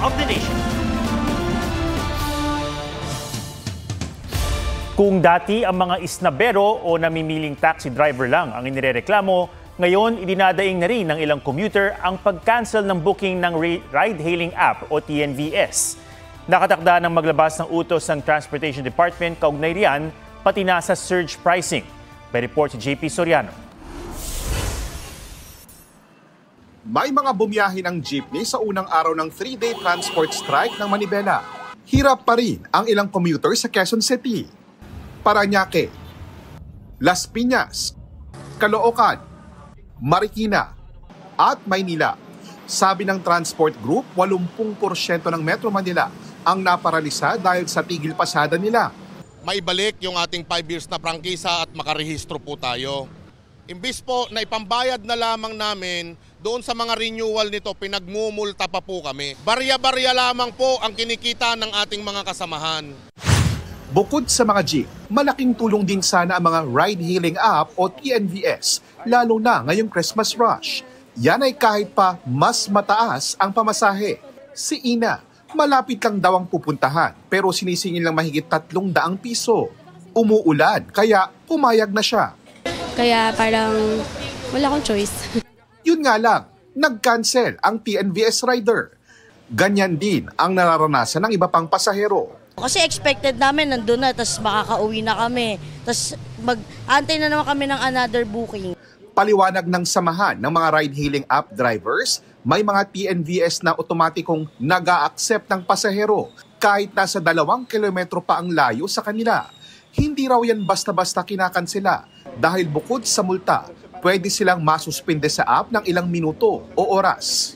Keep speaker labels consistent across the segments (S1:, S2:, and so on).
S1: of the nation.
S2: Kung dati ang mga isnabero o namimiling taxi driver lang ang inirereklamo, ngayon idinadaing na rin ng ilang commuter ang pag-cancel ng booking ng ride-hailing app o TNVS. Nakatakda ng maglabas ng utos ng Transportation Department kaugnay riyan, pati na sa surge pricing. May report si JP Soriano.
S3: May mga bumiyahe ng jeepney sa unang araw ng 3-day transport strike ng Manibela. Hirap pa rin ang ilang commuter sa Quezon City, Parañaque, Las Piñas, Caloocan, Marikina at Maynila. Sabi ng transport group, 80% ng Metro Manila ang naparalisa dahil sa tigil pasada nila.
S4: Maibalik yung ating 5 years na prangkisa at makarehistro po tayo. Imbis po na ipambayad na lamang namin, doon sa mga renewal nito, pinagmumulta pa po kami. Barya-barya lamang po ang kinikita ng ating mga kasamahan.
S3: Bukod sa mga jeep, malaking tulong din sana ang mga ride-hailing app o TNVS, lalo na ngayong Christmas rush. Yan ay kahit pa mas mataas ang pamasahe. Si Ina, malapit lang daw ang pupuntahan pero sinisingil lang mahigit 300 piso. Umuulan kaya pumayag na siya.
S5: Kaya parang wala akong choice.
S3: Yun nga lang, nag-cancel ang TNVS rider. Ganyan din ang nararanasan ng iba pang pasahero.
S6: Kasi expected namin nandun na, tapos makakauwi na kami. Tapos mag-antay na naman kami ng another booking.
S3: Paliwanag ng samahan ng mga ride-hailing app drivers, may mga TNVS na otomatikong nag-a-accept ng pasahero kahit nasa 2 kilometro pa ang layo sa kanila. Hindi raw yan basta-basta kinakansela dahil bukod sa multa, pwede silang masuspinde sa app ng ilang minuto o oras.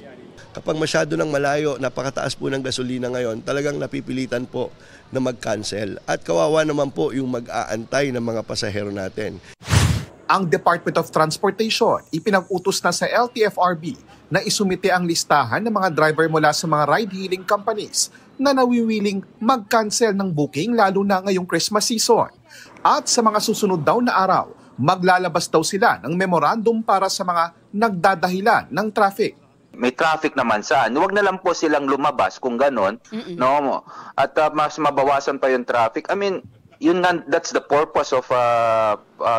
S7: Kapag masyado ng malayo, napakataas po ng gasolina ngayon, talagang napipilitan po na mag-cancel. At kawawa naman po yung mag-aantay ng mga pasahero natin.
S3: Ang Department of Transportation ipinag-utos na sa LTFRB na isumite ang listahan ng mga driver mula sa mga ride-hailing companies na nawiwiling mag-cancel ng booking lalo na ngayong Christmas season. At sa mga susunod daw na araw, maglalabas daw sila ng memorandum para sa mga nagdadahilan ng traffic.
S8: May traffic naman saan. Huwag na lang po silang lumabas kung ganon, no? At mas mabawasan pa yung traffic. I mean, that's the purpose of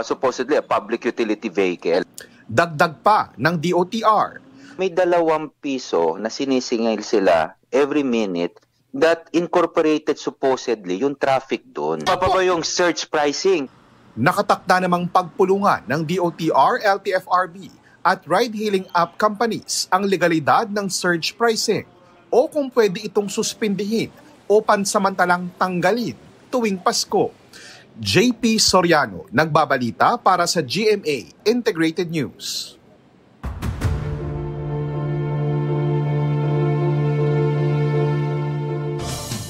S8: supposedly a public utility vehicle.
S3: Dagdag pa ng DOTR.
S8: May 2 piso na sinisingil sila every minute that incorporated supposedly yung traffic doon. Papa yung surge pricing.
S3: Nakatakda namang pagpulungan ng DOTR, LTFRB at ride-hailing app companies ang legalidad ng surge pricing o kung pwede itong suspindihin o pansamantalang tanggalin tuwing Pasko. JP Soriano, nagbabalita para sa GMA Integrated News.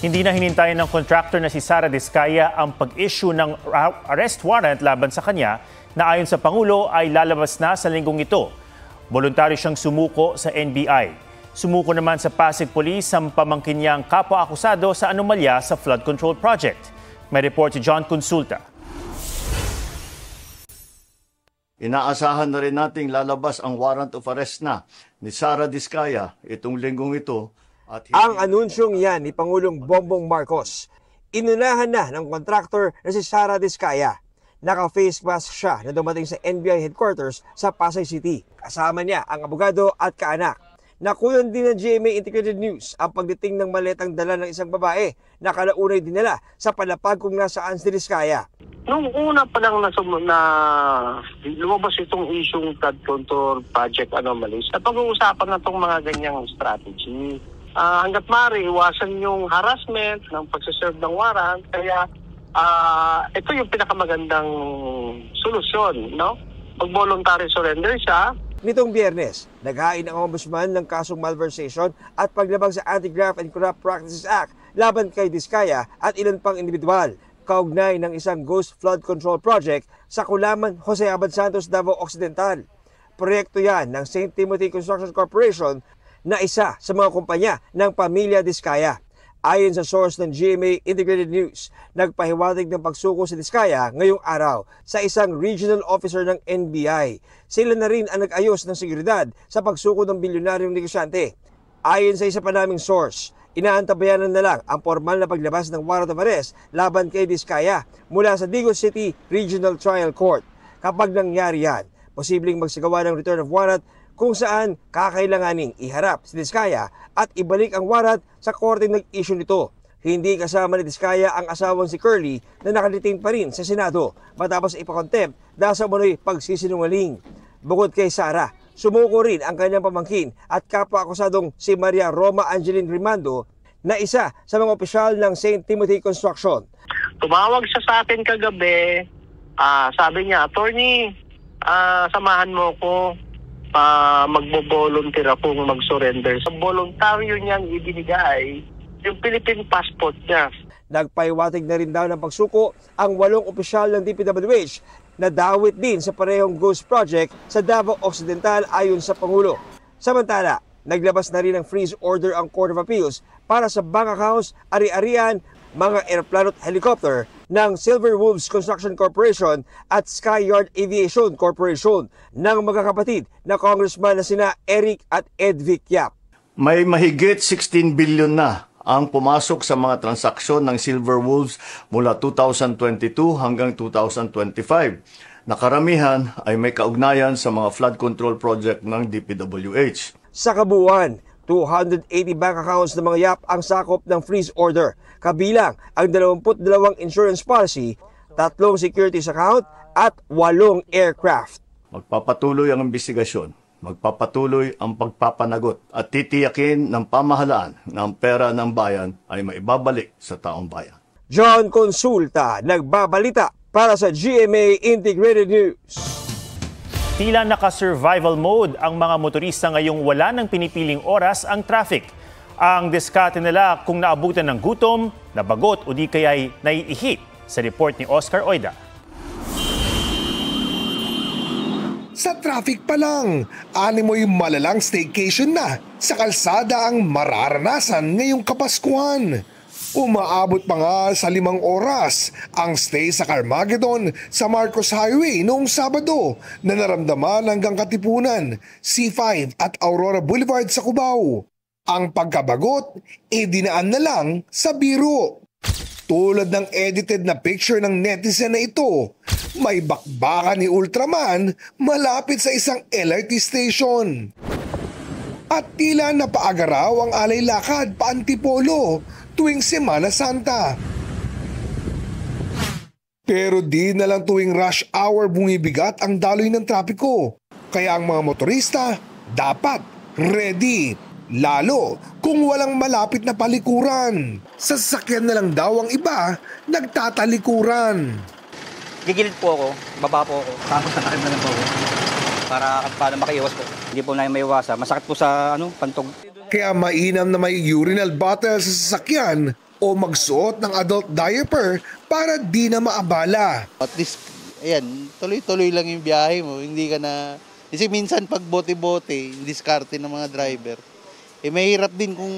S2: Hindi na hinintayin ng contractor na si Sara Diskaya ang pag-issue ng arrest warrant laban sa kanya na ayon sa Pangulo ay lalabas na sa linggong ito. Voluntaryo siyang sumuko sa NBI. Sumuko naman sa Pasig Police ang pamangkin niyang kapwa-akusado sa anomalya sa flood control project. May report si John Consulta.
S9: Inaasahan na rin nating lalabas ang warrant of arrest na ni Sara Diskaya itong linggong ito. At
S10: ang anunsyong yan ni Pangulong Bongbong Marcos, inunahan na ng contractor na si Sara Diskaya. Naka-face mask siya na dumating sa NBI headquarters sa Pasay City. Kasama niya ang abogado at kaanak. Nakunan din ng GMA Integrated News ang pagdating ng maletang dala ng isang babae na kalaunay dinala sa palapag kung nasaan si Diskaya.
S11: Nung una pa lang na lumabas itong isyong flood control project anomalies, at pag-uusapan na itong mga ganyang strategy. Hanggat maaari, iwasan yung harassment ng pagsaserve ng warrant. Kaya ito yung pinakamagandang solusyon, no? Mag-voluntary surrender siya.
S10: Nitong Biyernes, naghain ang ombudsman ng kasong malversation at paglabag sa Anti-Graft and Corrupt Practices Act laban kay Diskaya at ilan pang individual, kaugnay ng isang ghost flood control project sa Kulaman, Jose Abad Santos, Davao Occidental. Proyekto yan ng St. Timothy Construction Corporation na isa sa mga kumpanya ng pamilya Diskaya. Ayon sa source ng GMA Integrated News, nagpahiwatig ng pagsuko si Diskaya ngayong araw sa isang regional officer ng NBI. Sila na rin ang nag-ayos ng seguridad sa pagsuko ng bilyonaryong negosyante. Ayon sa isa pa naming source, Inaantabayanan na lang ang formal na paglabas ng warrant of arrest laban kay Diskaya mula sa Digos City Regional Trial Court. Kapag nangyari yan, posibleng magsagawa ng return of warrant kung saan kakailanganing iharap si Diskaya at ibalik ang warrant sa korte nag-issue nito. Hindi kasama ni Diskaya ang asawang si Curly na nakaliting pa rin sa Senado matapos ipakontempt dahil sa umano'y pagsisinungaling. Bukod kay Sara, sumuko rin ang kanyang pamangkin at kapwa-akusadong si Maria Roma Angeline Rimando na isa sa mga opisyal ng St. Timothy Construction.
S11: Tumawag siya sa akin kagabi, sabi niya, attorney, samahan mo ko, magbo-volunteer akong mag-surrender. Sa voluntaryo niyang ibinigay yung Philippine passport niya.
S10: Nagpaiwatig na rin daw ng pagsuko ang 8 opisyal ng DPWH na dawit din sa parehong ghost project sa Davao Occidental ayon sa Pangulo. Samantala, naglabas na rin ng freeze order ang Court of Appeals para sa bank accounts, ari-arian, mga aeroplano at helicopter ng Silver Wolves Construction Corporation at Skyyard Aviation Corporation ng magkakapatid na congressman na sina Eric at Ed Vic Yap.
S9: May mahigit 16 billion na ang pumasok sa mga transaksyon ng Silver Wolves mula 2022 hanggang 2025. Nakaramihan ay may kaugnayan sa mga flood control project ng DPWH.
S10: Sa kabuuan, 280 bank accounts ng mga YAP ang sakop ng freeze order, kabilang ang 22 insurance policy, 3 securities account at 8 aircraft.
S9: Magpapatuloy ang investigasyon. Magpapatuloy ang pagpapanagot at titiyakin ng pamahalaan na ang pera ng bayan ay maibabalik sa taong bayan.
S10: John Consulta, nagbabalita para sa GMA Integrated News.
S2: Tila naka-survival mode ang mga motorista ngayong wala ng pinipiling oras ang traffic. Ang diskarte nila kung naabutan ng gutom, nabagot o di kaya'y naiihit sa report ni Oscar Oida.
S1: Sa traffic pa lang, animoy malalang staycation na sa kalsada ang mararanasan ngayong Kapaskuhan. Umaabot pa nga sa 5 oras ang stay sa Carmageddon sa Marcos Highway noong Sabado na naramdaman hanggang Katipunan, C5 at Aurora Boulevard sa Cubao. Ang pagkabagot, dinaan na lang sa biro. Tulad ng edited na picture ng netizen na ito, may bakbakan ni Ultraman malapit sa isang LRT station. At tila napaagaraw ang alay lakad pa Antipolo tuwing Semana Santa. Pero di na lang tuwing rush hour bumibigat ang daloy ng trapiko. Kaya ang mga motorista dapat ready. Lalo kung walang malapit na palikuran. Sa sasakyan na lang daw ang iba nagtatalikuran.
S12: Gigilid po ako, baba po ako, tapos natakim na lang po ako. Para makaiwas po. Hindi po namin maiwasan. Masakit po sa pantog.
S1: Kaya mainam na may urinal bottle sa sasakyan o magsuot ng adult diaper para di na maabala.
S13: At least, ayan, tuloy-tuloy lang yung biyahe mo. Hindi ka na... Kasi minsan pag bote-bote, diskarte ng mga driver, mahirap din kung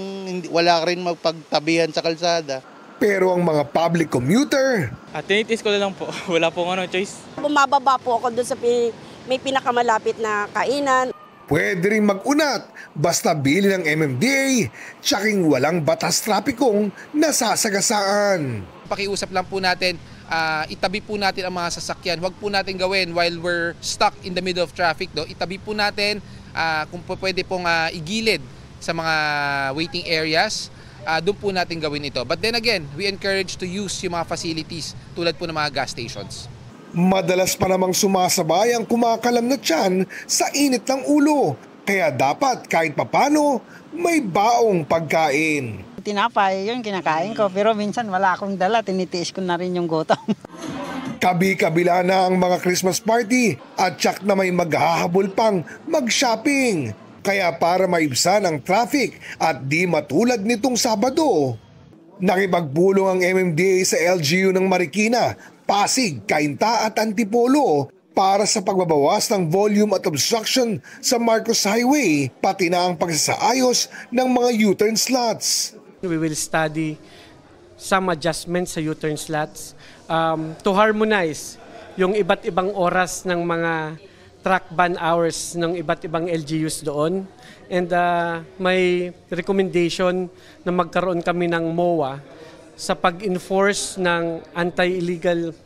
S13: wala ka rin magpagtabihan sa kalsada.
S1: Pero ang mga public commuter...
S14: Tinitis ko na lang po. Wala pong choice.
S15: Bumababa po ako doon sa may pinakamalapit na kainan.
S1: Pwede rin mag-unat basta bili ng MMDA tsaking walang batas trapikong nasasagasaan.
S16: Pakiusap lang po natin, itabi po natin ang mga sasakyan. Huwag po natin gawin while we're stuck in the middle of traffic. Itabi po natin kung pwede pong igilid sa mga waiting areas, doon po natin gawin ito. But then again, we encourage to use yung mga facilities tulad po ng mga gas stations.
S1: Madalas pa namang sumasabay ang kumakalam na tiyan sa init ng ulo. Kaya dapat kahit papano, may baong pagkain.
S17: Tinapay, yun kinakain ko. Pero minsan wala akong dala, tinitiis ko na rin yung gutom.
S1: Kabi-kabila na ang mga Christmas party at tsak na may maghahabol pang mag-shopping. Kaya para maibsan ang traffic at di matulad nitong Sabado, nakipagbulong ang MMDA sa LGU ng Marikina, Pasig, Cainta at Antipolo para sa pagbabawas ng volume at obstruction sa Marcos Highway, pati na ang pagsasaayos ng mga U-turn slots.
S18: We will study some adjustments sa U-turn slots to harmonize yung iba't ibang oras ng mga truck ban hours ng iba't ibang LGUs doon. And may recommendation na magkaroon kami ng MOA sa pag-enforce ng anti-illegal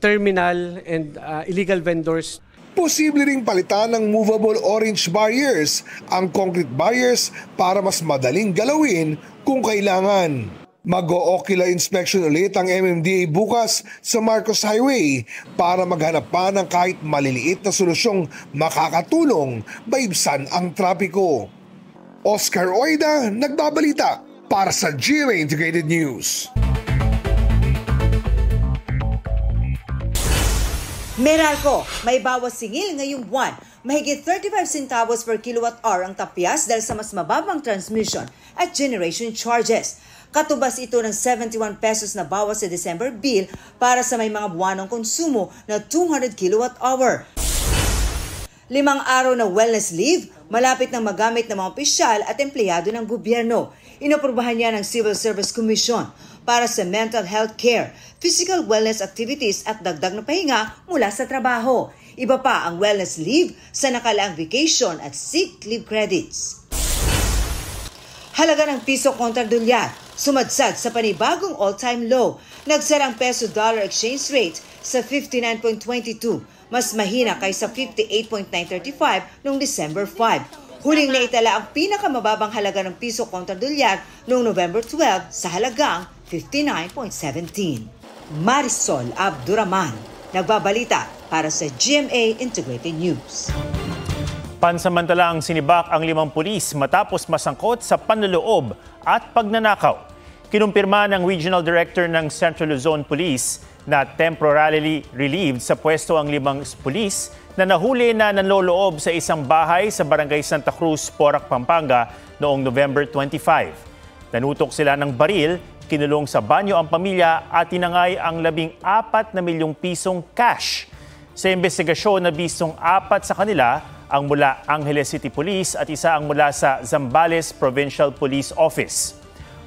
S18: terminal and illegal vendors.
S1: Posible ring palitan ng movable orange barriers ang concrete barriers para mas madaling galawin kung kailangan. Mag-o-ocular inspection ulit ang MMDA bukas sa Marcos Highway para maghanap pa ng kahit maliliit na solusyong makakatulong baibsan ang trapiko. Oscar Oida, nagbabalita para sa GMA Integrated News.
S19: Meralco, may bawas singil ngayong buwan. Mahigit 35 centavos per kilowatt-hour ang tapyas dahil sa mas mababang transmission at generation charges. Katubas ito ng 71 pesos na bawas sa December bill para sa may mga buwanong konsumo na 200 kilowatt-hour. 5 araw na wellness leave, malapit nang magamit ng mga opisyal at empleyado ng gobyerno. Inaprubahan niya ng Civil Service Commission para sa mental health care, physical wellness activities at dagdag na pahinga mula sa trabaho. Iba pa ang wellness leave sa nakalaang vacation at sick leave credits. Halaga ng piso kontra dolyar, sumadsad sa panibagong all-time low. Nagsara ang peso-dollar exchange rate sa 59.22, mas mahina kaysa 58.935 noong December 5. Huling naitala ang pinakamababang halaga ng piso kontra dolyar noong November 12 sa halagang 59.17. Marisol Abduraman, nagbabalita para sa GMA Integrated News.
S2: Pansamantalang sinibak ang 5 pulis matapos masangkot sa panloloob at pagnanakaw. Kinumpirma ng Regional Director ng Central Luzon Police na temporarily relieved sa pwesto ang 5 pulis na nahuli na nanloloob sa isang bahay sa Barangay Santa Cruz, Porac, Pampanga noong November 25. Nanutok sila ng baril, kinulong sa banyo ang pamilya at tinangay ang 14 na milyong pisong cash. Sa investigasyon, nabisong 4 sa kanila ang mula Angeles City Police at isa ang mula sa Zambales Provincial Police Office.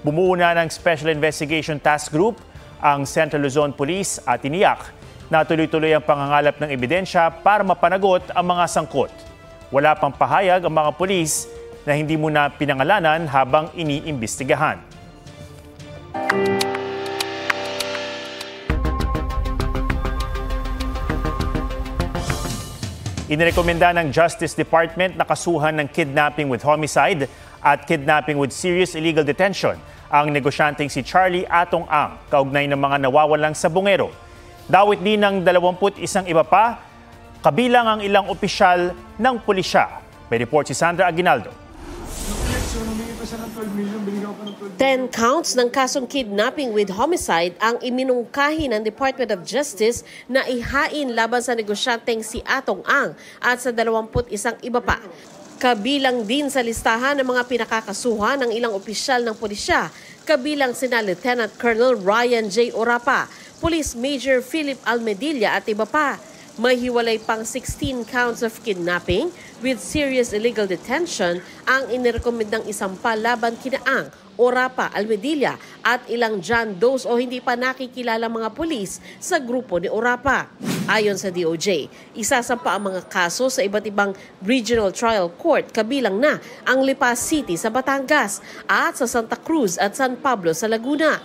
S2: Bumuo na ng Special Investigation Task Group ang Central Luzon Police at tiniyak na tuloy-tuloy ang pangangalap ng ebidensya para mapanagot ang mga sangkot. Wala pang pahayag ang mga pulis na hindi muna pinangalanan habang iniimbestigahan. Inirekomenda ng Justice Department na kasuhan ng kidnapping with homicide at kidnapping with serious illegal detention ang negosyanteng si Charlie Atong Ang, kaugnay ng mga nawawalang sabungero. Dawit din ng 21 iba pa, kabilang ang ilang opisyal ng pulisya. May report si Sandra Aguinaldo.
S20: 10 counts ng kasong kidnapping with homicide ang iminungkahi ng Department of Justice na ihain laban sa negosyanteng si Atong Ang at sa 21 iba pa. Kabilang din sa listahan ng mga pinakakasuhan ng ilang opisyal ng pulisya, kabilang sina Lieutenant Colonel Ryan J. Orapa, Police Major Philip Almedilla at iba pa. May hiwalay pang 16 counts of kidnapping with serious illegal detention ang inirekomendang isampa laban kina Ang, Orapa, Almedilla at ilang John Does o hindi pa nakikilala mga pulis sa grupo ni Orapa. Ayon sa DOJ, isasampa ang mga kaso sa iba't ibang regional trial court kabilang na ang Lipa City sa Batangas at sa Santa Cruz at San Pablo sa Laguna.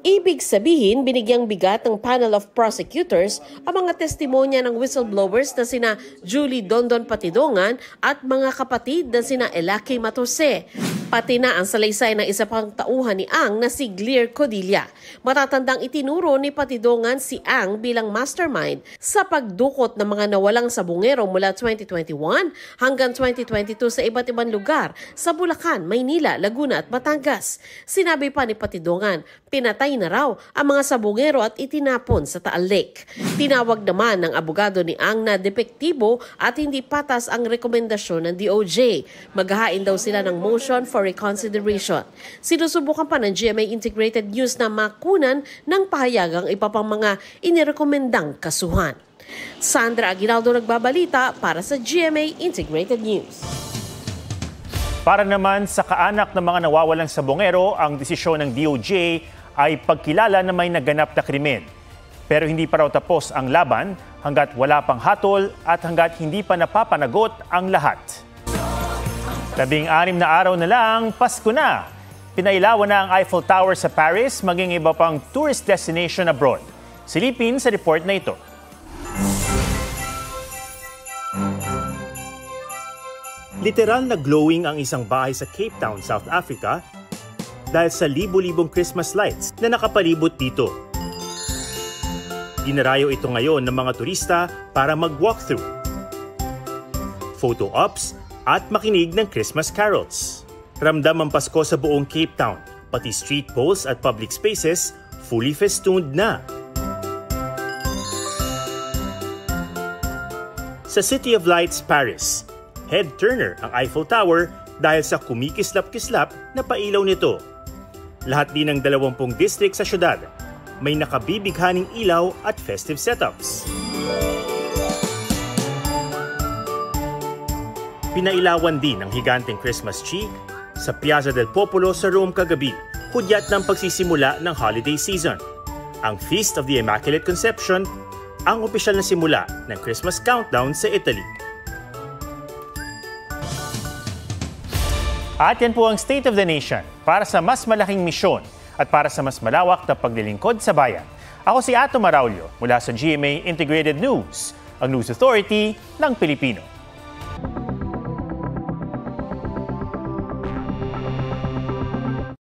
S20: Ibig sabihin, binigyang bigat ng panel of prosecutors ang mga testimonya ng whistleblowers na sina Julie Dondon Patidongan at mga kapatid na sina Elaki Matose. Pati na ang salaysay ng isa pang tauhan ni Ang na si Gleer Codilla. Matatandang itinuro ni Patidongan si Ang bilang mastermind sa pagdukot ng mga nawalang sabungero mula 2021 hanggang 2022 sa iba't ibang lugar sa Bulacan, Maynila, Laguna at Batangas. Sinabi pa ni Patidongan, pinatay na raw ang mga sabungero at itinapon sa Taal Lake. Tinawag naman ng abogado ni Ang na depektibo at hindi patas ang rekomendasyon ng DOJ. Maghahain daw sila ng motion for reconsideration. Sinusubukan pa ng GMA Integrated News na makunan ng pahayag ang iba pang mga inirekomendang kasuhan. Sandra Aguinaldo nagbabalita para sa GMA Integrated News.
S2: Para naman sa kaanak ng mga nawawalang sabongero, ang desisyon ng DOJ ay pagkilala na may naganap na krimen. Pero hindi pa raw tapos ang laban hanggat wala pang hatol at hanggat hindi pa napapanagot ang lahat. 16 na araw na lang, Pasko na. Pinailawan na ang Eiffel Tower sa Paris, maging iba pang tourist destination abroad. Silipin sa report na ito. Literal na glowing ang isang bahay sa Cape Town, South Africa dahil sa libo-libong Christmas lights na nakapalibot dito. Dinarayo ito ngayon ng mga turista para mag-walkthrough, photo ops at makinig ng Christmas carols. Ramdam ang Pasko sa buong Cape Town, pati street poles at public spaces fully festooned na. Sa City of Lights, Paris, head-turner ang Eiffel Tower dahil sa kumikislap-kislap na pailaw nito. Lahat din ng 20 district sa syudad may nakabibighaning ilaw at festive setups. Pinailawan din ang higanteng Christmas tree sa Piazza del Popolo sa Rome kagabi, hudyat ng pagsisimula ng holiday season. Ang Feast of the Immaculate Conception, ang opisyal na simula ng Christmas countdown sa Italy. At yan po ang State of the Nation para sa mas malaking misyon at para sa mas malawak na paglilingkod sa bayan. Ako si Ato Maraulio mula sa GMA Integrated News, ang News Authority ng Pilipino.